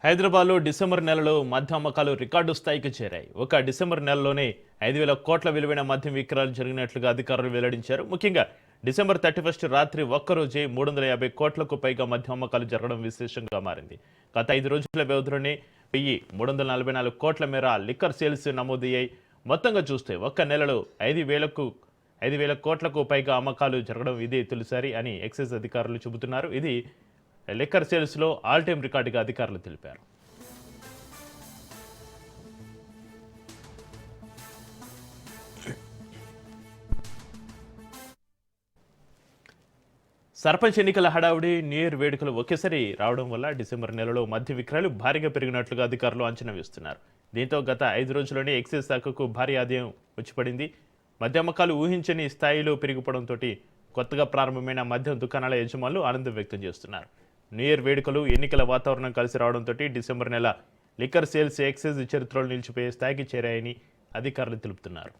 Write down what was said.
హైదరాబాద్లో డిసెంబర్ నెలలో మద్యం అమ్మకాలు రికార్డు స్థాయికి చేరాయి. ఒక డిసెంబర్ నెలలోనే 5,000 కోట్ల విలువైన మద్యం విక్రయాలు జరిగినట్లుగా అధికారులు వెల్లడించారు. ముఖ్యంగా డిసెంబర్ 31 రాత్రి ఒక్కరోజే 350 కోట్లకు పైగా మద్యం అమ్మకాలు జరగడం విశేషంగా మారింది. గత 5 రోజుల వ్యవధిలోనే 1,344 కోట్ల మేర లిక్కర్ సేల్స్ నమోదయ్యాయి. మొత్తంగా చూస్తే ఒక్క నెలలో 5,000 కోట్లకు పైగా అమ్మకాలు జరగడం ఇదే తొలిసారి అని ఎక్సైజ్ అధికారులు చెబుతున్నారు. ఇది లిక్కర్ సేల్స్లో ఆల్ టైమ్ రికార్డుగా అధికారులు తెలిపారు. సర్పంచ్ ఎన్నికల హడావుడి, న్యూ ఇయర్ వేడుకలు ఒకేసారి రావడం వల్ల డిసెంబర్ నెలలో మద్య విక్రయాలు భారీగా పెరిగినట్లుగా అధికారులు అంచనా వేస్తున్నారు. దీంతో గత 5 రోజుల్లోనే ఎక్సైజ్ శాఖకు భారీ ఆదాయం వచ్చిపడింది. మద్య అమ్మకాలు ఊహించని స్థాయిలో పెరిగిపోవడంతో కొత్తగా ప్రారంభమైన మద్యం దుకాణాల యజమానులు ఆనందం వ్యక్తం చేస్తున్నారు. న్యూ ఇయర్ వేడుకలు, ఎన్నికల వాతావరణం కలిసి రావడంతో డిసెంబర్ నెల లిక్కర్ సేల్స్ ఎక్సైజ్ చరిత్రలో నిలిచిపోయే స్థాయికి చేరాయని అధికారులు తెలుపుతున్నారు.